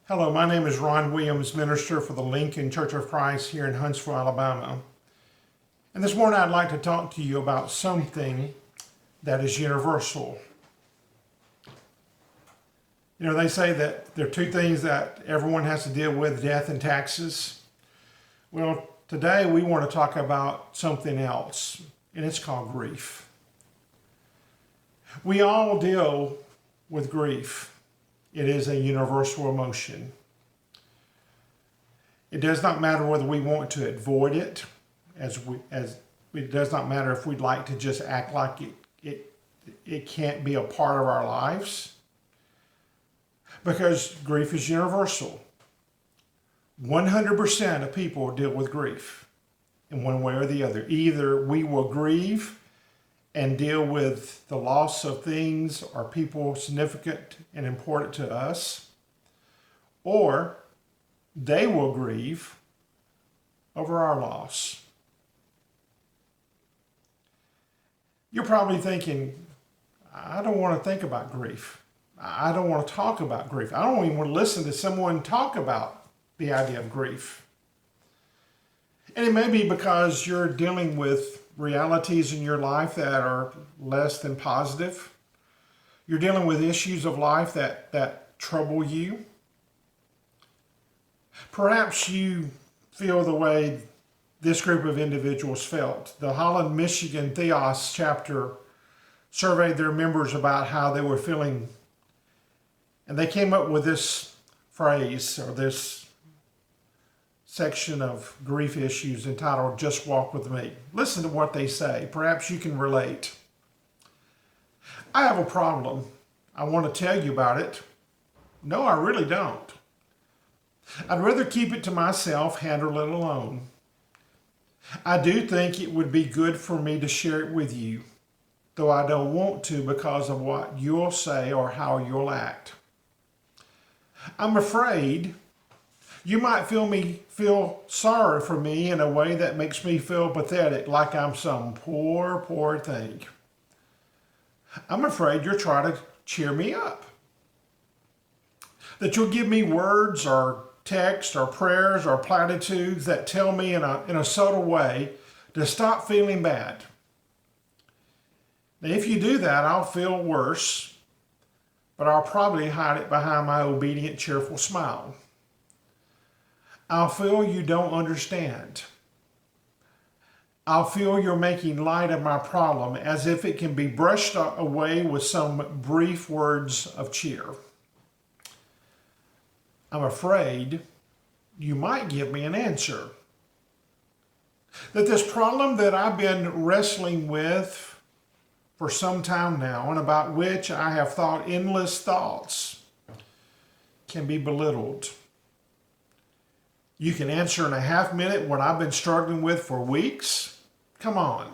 Hello, my name is Ron Williams, minister for the Lincoln Church of Christ here in Huntsville, Alabama. And this morning I'd like to talk to you about something that is universal. You know, they say that there are two things that everyone has to deal with, death and taxes. Well, today we want to talk about something else, and it's called grief. We all deal with grief. It is a universal emotion. It does not matter whether we want to avoid it, as it does not matter if we'd like to just act like it can't be a part of our lives, because grief is universal. 100% of people deal with grief in one way or the other. Either we will grieve and deal with the loss of things or people significant and important to us, or they will grieve over our loss. You're probably thinking, I don't want to think about grief. I don't want to talk about grief. I don't even want to listen to someone talk about the idea of grief. And it may be because you're dealing with realities in your life that are less than positive. You're dealing with issues of life that trouble you. Perhaps you feel the way this group of individuals felt. The Holland, Michigan Theos chapter surveyed their members about how they were feeling, and they came up with this phrase or this section of grief issues entitled Just Walk With Me. Listen to what they say. Perhaps you can relate. I have a problem. I want to tell you about it. No, I really don't. I'd rather keep it to myself, handle it alone. I do think it would be good for me to share it with you, though I don't want to because of what you'll say or how you'll act. I'm afraid you might feel sorry for me in a way that makes me feel pathetic, like I'm some poor thing. I'm afraid you're trying to cheer me up. That you'll give me words or text or prayers or platitudes that tell me in a subtle way to stop feeling bad. Now, if you do that, I'll feel worse, but I'll probably hide it behind my obedient, cheerful smile. I'll feel you don't understand. I'll feel you're making light of my problem as if it can be brushed away with some brief words of cheer. I'm afraid you might give me an answer. That this problem that I've been wrestling with for some time now and about which I have thought endless thoughts can be belittled. You can answer in a half minute what I've been struggling with for weeks? Come on.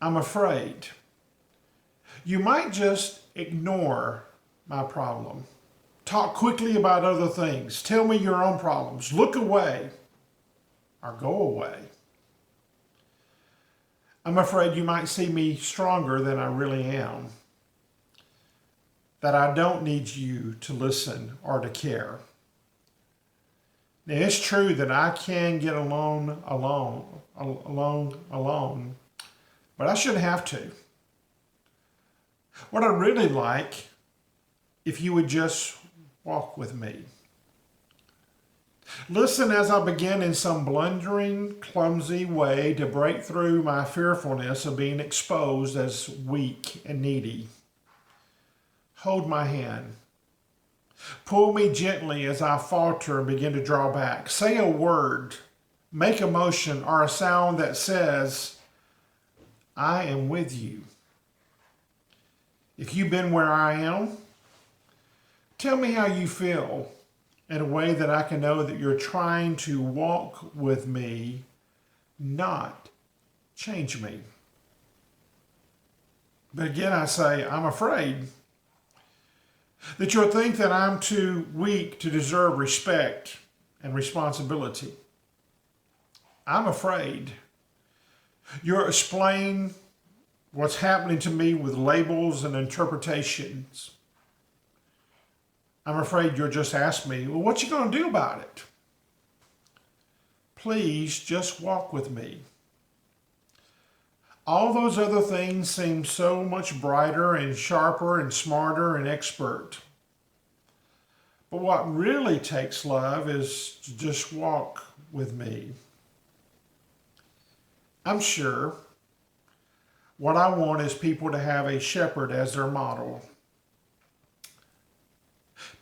I'm afraid. You might just ignore my problem. Talk quickly about other things. Tell me your own problems. Look away or go away. I'm afraid you might see me stronger than I really am. That I don't need you to listen or to care. Now, it's true that I can get alone, but I shouldn't have to. What I'd really like, if you would just walk with me. Listen as I begin in some blundering, clumsy way to break through my fearfulness of being exposed as weak and needy. Hold my hand. Pull me gently as I falter and begin to draw back. Say a word, make a motion or a sound that says, I am with you. If you've been where I am, tell me how you feel in a way that I can know that you're trying to walk with me, not change me. But again, I say, I'm afraid that you'll think that I'm too weak to deserve respect and responsibility. I'm afraid you'll explain what's happening to me with labels and interpretations. I'm afraid you'll just ask me, well, what you going to do about it? Please just walk with me. All those other things seem so much brighter and sharper and smarter and expert. But what really takes love is to just walk with me. I'm sure what I want is people to have a shepherd as their model.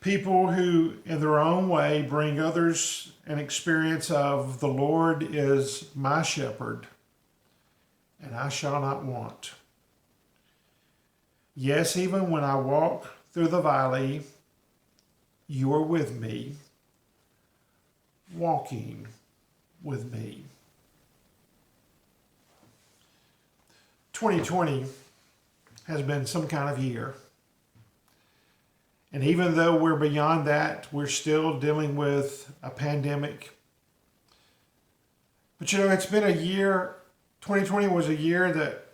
People who, in their own way, bring others an experience of the Lord is my shepherd, and I shall not want. Yes, even when I walk through the valley, you are with me, walking with me. 2020 has been some kind of year. And even though we're beyond that, we're still dealing with a pandemic. But it's been a year, 2020 was a year that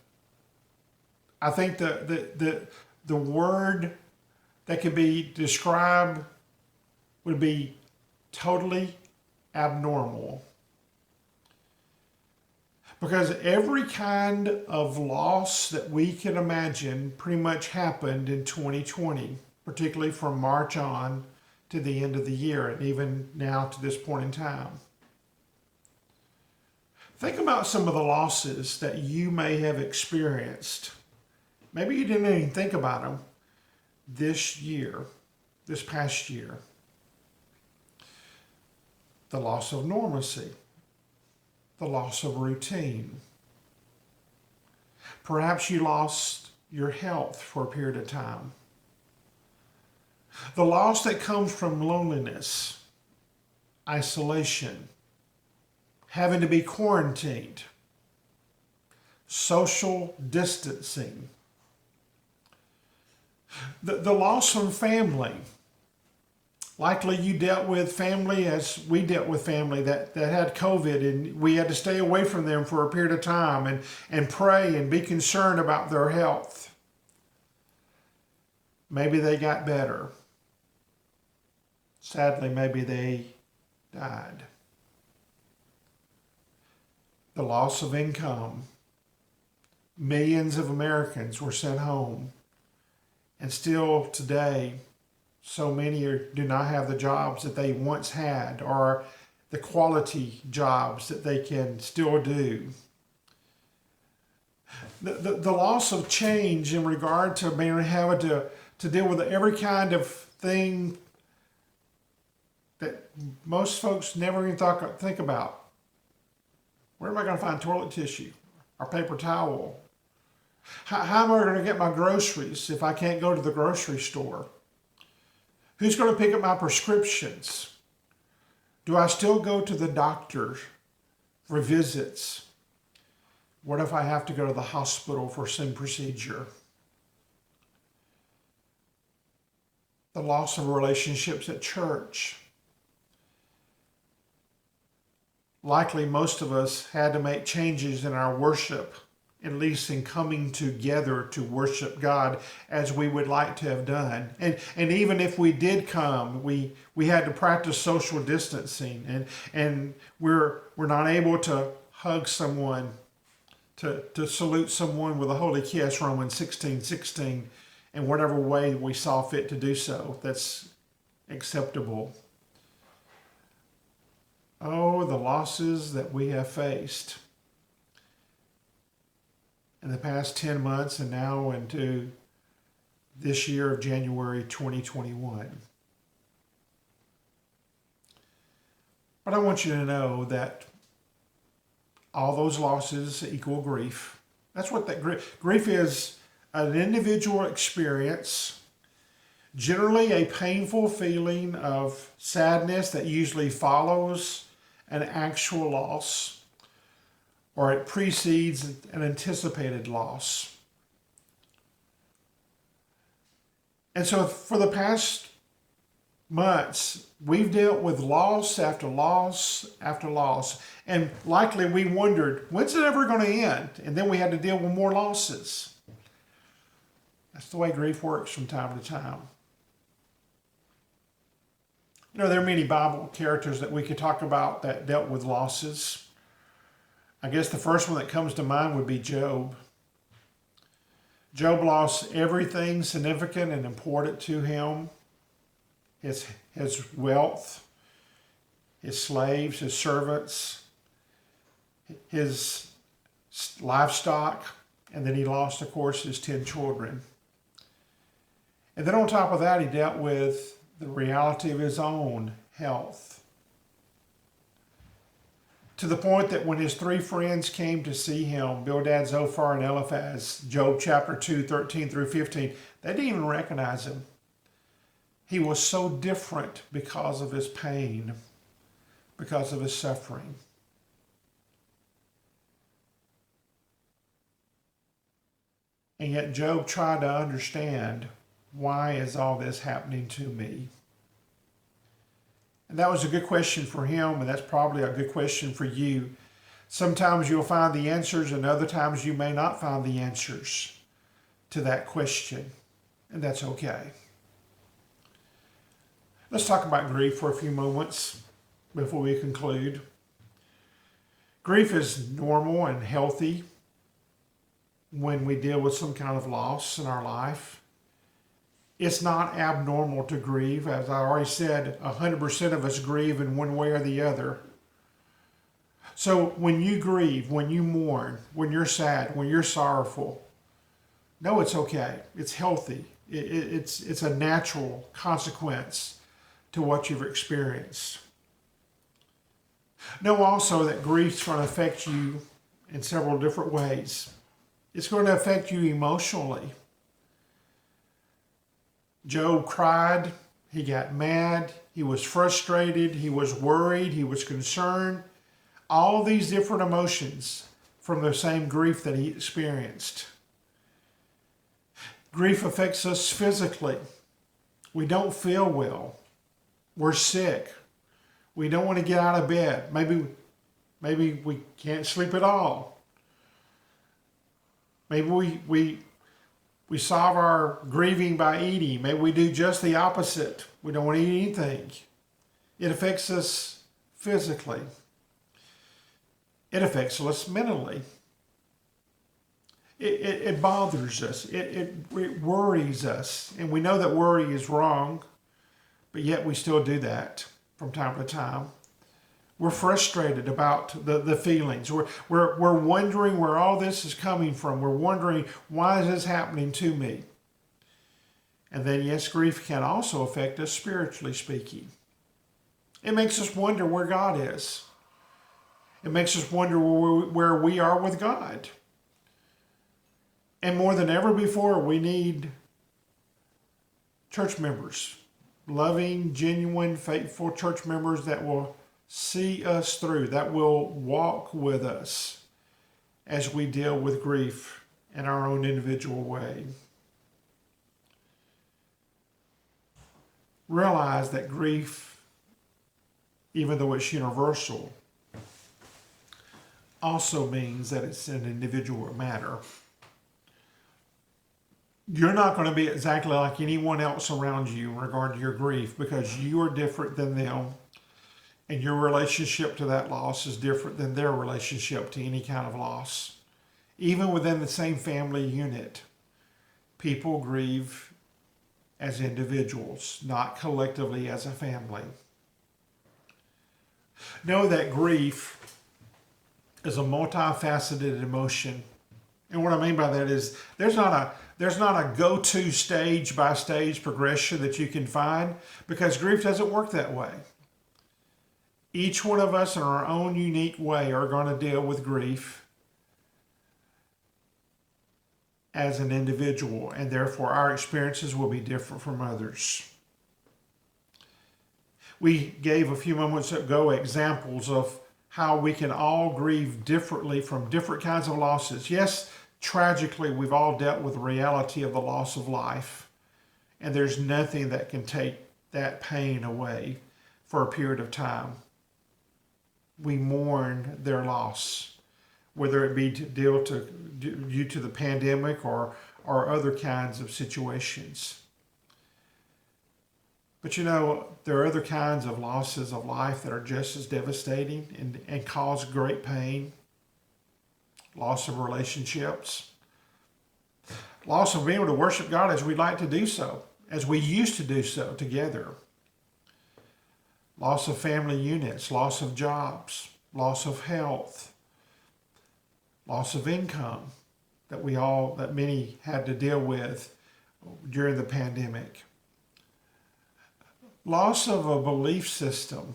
I think the word that could be described would be totally abnormal. Because every kind of loss that we can imagine pretty much happened in 2020, particularly from March on to the end of the year, and even now to this point in time. Think about some of the losses that you may have experienced. Maybe you didn't even think about them this year, this past year. The loss of normalcy, the loss of routine. Perhaps you lost your health for a period of time. The loss that comes from loneliness, isolation, having to be quarantined, social distancing. The loss from family. Likely you dealt with family as we dealt with family that had COVID, and we had to stay away from them for a period of time and pray and be concerned about their health. Maybe they got better. Sadly, maybe they died. The loss of income. Millions of Americans were sent home. And still today, so many do not have the jobs that they once had, or the quality jobs that they can still do. The loss of change in regard to being having to deal with every kind of thing that most folks never even think about. Where am I going to find toilet tissue or paper towel? How am I going to get my groceries if I can't go to the grocery store? Who's going to pick up my prescriptions? Do I still go to the doctor for visits? What if I have to go to the hospital for some procedure? The loss of relationships at church. Likely most of us had to make changes in our worship, at least in coming together to worship God as we would like to have done. And even if we did come, we had to practice social distancing, and we're not able to hug someone, to salute someone with a holy kiss, Romans 16:16, in whatever way we saw fit to do so that's acceptable. Oh, the losses that we have faced in the past 10 months and now into this year of January 2021. But I want you to know that all those losses equal grief. That's what that grief is, an individual experience, generally a painful feeling of sadness that usually follows an actual loss, or it precedes an anticipated loss. And so for the past months, we've dealt with loss after loss after loss. And likely we wondered, when's it ever going to end? And then we had to deal with more losses. That's the way grief works from time to time. There are many Bible characters that we could talk about that dealt with losses. I guess the first one that comes to mind would be Job. Job lost everything significant and important to him, his wealth, his slaves, his servants, his livestock, and then he lost, of course, his 10 children. And then on top of that, he dealt with the reality of his own health. To the point that when his 3 friends came to see him, Bildad, Zophar, and Eliphaz, Job chapter 2, 13 through 15, they didn't even recognize him. He was so different because of his pain, because of his suffering. And yet Job tried to understand, why is all this happening to me? And that was a good question for him, and that's probably a good question for you. Sometimes you'll find the answers, and other times you may not find the answers to that question, and that's okay. Let's talk about grief for a few moments before we conclude. Grief is normal and healthy when we deal with some kind of loss in our life. It's not abnormal to grieve. As I already said, 100% of us grieve in one way or the other. So when you grieve, when you mourn, when you're sad, when you're sorrowful, know it's okay. It's healthy. It's a natural consequence to what you've experienced. Know also that grief's going to affect you in several different ways. It's going to affect you emotionally. Job cried, he got mad, he was frustrated, he was worried, he was concerned. All these different emotions from the same grief that he experienced. Grief affects us physically. We don't feel well. We're sick. We don't want to get out of bed. Maybe we can't sleep at all. Maybe we solve our grieving by eating. Maybe we do just the opposite. We don't want to eat anything. It affects us physically. It affects us mentally. It bothers us. It worries us. And we know that worry is wrong, but yet we still do that from time to time. We're frustrated about the feelings. We're wondering where all this is coming from. We're wondering, why is this happening to me? And then, yes, grief can also affect us spiritually speaking. It makes us wonder where God is. It makes us wonder where we are with God. And more than ever before, we need church members, loving, genuine, faithful church members that will see us through, that will walk with us as we deal with grief in our own individual way. Realize that grief, even though it's universal, also means that it's an individual matter. You're not going to be exactly like anyone else around you in regard to your grief, because you are different than them. And your relationship to that loss is different than their relationship to any kind of loss. Even within the same family unit, people grieve as individuals, not collectively as a family. Know that grief is a multifaceted emotion. And what I mean by that is there's not a go-to stage by stage progression that you can find, because grief doesn't work that way. Each one of us in our own unique way are going to deal with grief as an individual, and therefore our experiences will be different from others. We gave a few moments ago examples of how we can all grieve differently from different kinds of losses. Yes, tragically, we've all dealt with the reality of the loss of life, and there's nothing that can take that pain away for a period of time. We mourn their loss, whether it be due to the pandemic or other kinds of situations. But you know, there are other kinds of losses of life that are just as devastating and cause great pain. Loss of relationships, loss of being able to worship God as we'd like to do so, as we used to do so together. Loss of family units, loss of jobs, loss of health, loss of income that many had to deal with during the pandemic. Loss of a belief system,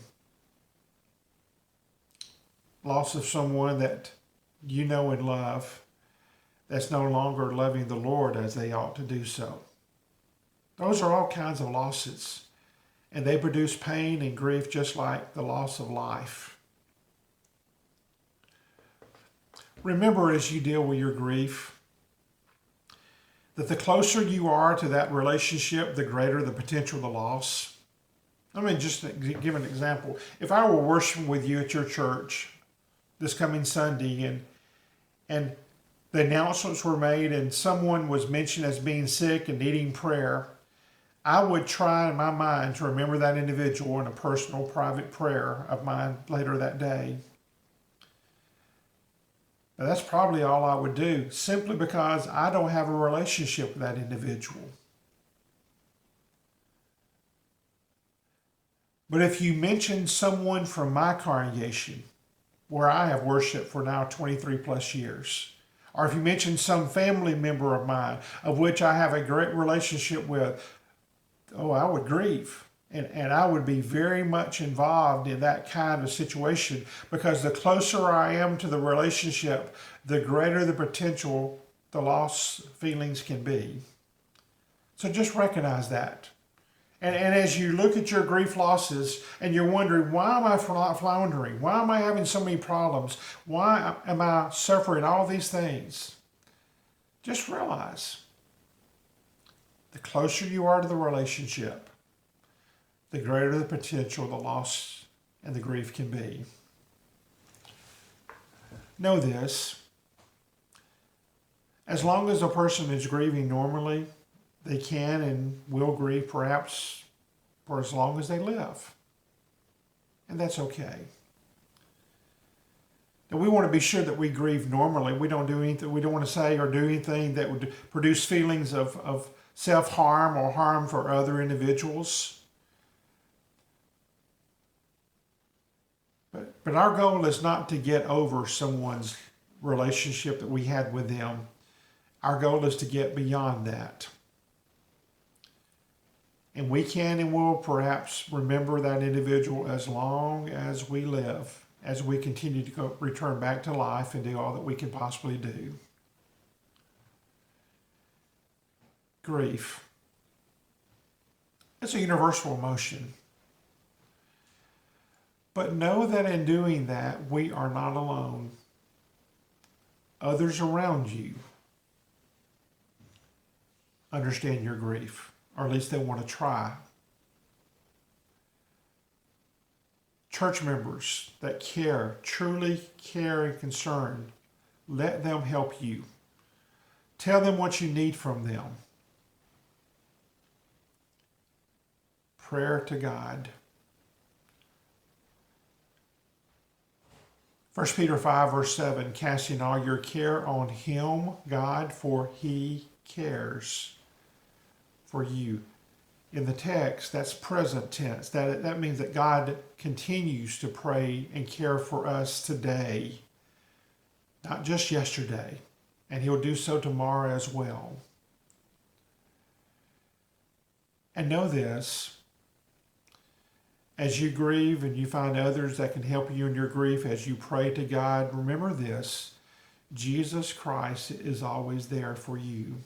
loss of someone that you know and love that's no longer loving the Lord as they ought to do so. Those are all kinds of losses, and they produce pain and grief just like the loss of life. Remember, as you deal with your grief, that the closer you are to that relationship, the greater the potential of the loss. Let me just give an example. If I were worshiping with you at your church this coming Sunday and the announcements were made and someone was mentioned as being sick and needing prayer, I would try in my mind to remember that individual in a personal, private prayer of mine later that day. But that's probably all I would do, simply because I don't have a relationship with that individual. But if you mention someone from my congregation, where I have worshiped for now 23 plus years, or if you mention some family member of mine of which I have a great relationship with, I would grieve. And I would be very much involved in that kind of situation, because the closer I am to the relationship, the greater the potential the loss feelings can be. So just recognize that. And as you look at your grief losses and you're wondering, why am I floundering? Why am I having so many problems? Why am I suffering all these things? Just realize, the closer you are to the relationship, the greater the potential the loss and the grief can be. Know this: as long as a person is grieving normally, they can and will grieve perhaps for as long as they live. And that's okay. And we want to be sure that we grieve normally. We don't do anything, we don't want to say or do anything that would produce feelings of self-harm or harm for other individuals. But our goal is not to get over someone's relationship that we had with them. Our goal is to get beyond that. And we can and will perhaps remember that individual as long as we live, as we continue to return back to life and do all that we can possibly do. Grief. It's a universal emotion. But know that in doing that, we are not alone. Others around you understand your grief, or at least they want to try. Church members that care, truly care and concern, let them help you. Tell them what you need from them. Prayer to God. 1 Peter 5, verse 7, casting all your care on him, God, for he cares for you. In the text, that's present tense. That means that God continues to pray and care for us today, not just yesterday, and he'll do so tomorrow as well. And know this: as you grieve and you find others that can help you in your grief, as you pray to God, remember this: Jesus Christ is always there for you.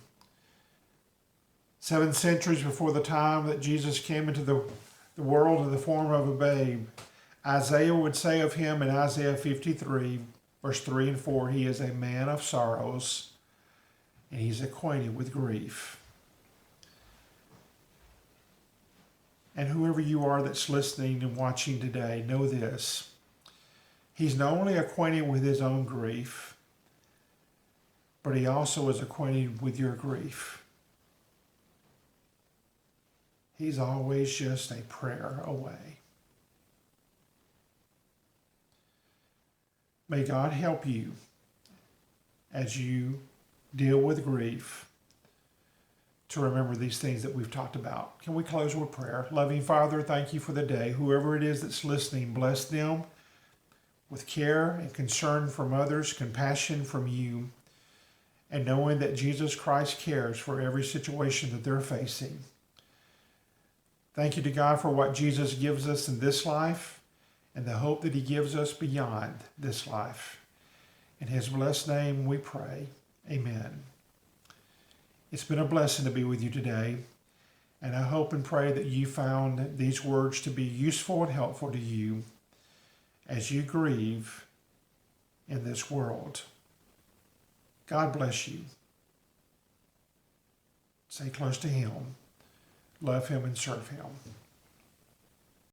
7 centuries before the time that Jesus came into the world in the form of a babe, Isaiah would say of him in Isaiah 53, verse 3 and 4, he is a man of sorrows and he's acquainted with grief. And whoever you are that's listening and watching today, know this: he's not only acquainted with his own grief, but he also is acquainted with your grief. He's always just a prayer away. May God help you as you deal with grief to remember these things that we've talked about. Can we close with prayer? Loving Father, thank you for the day. Whoever it is that's listening, bless them with care and concern from others, compassion from you, and knowing that Jesus Christ cares for every situation that they're facing. Thank you to God for what Jesus gives us in this life and the hope that he gives us beyond this life. In his blessed name we pray. Amen. It's been a blessing to be with you today, and I hope and pray that you found these words to be useful and helpful to you as you grieve in this world. God bless you. Stay close to him. Love him and serve him.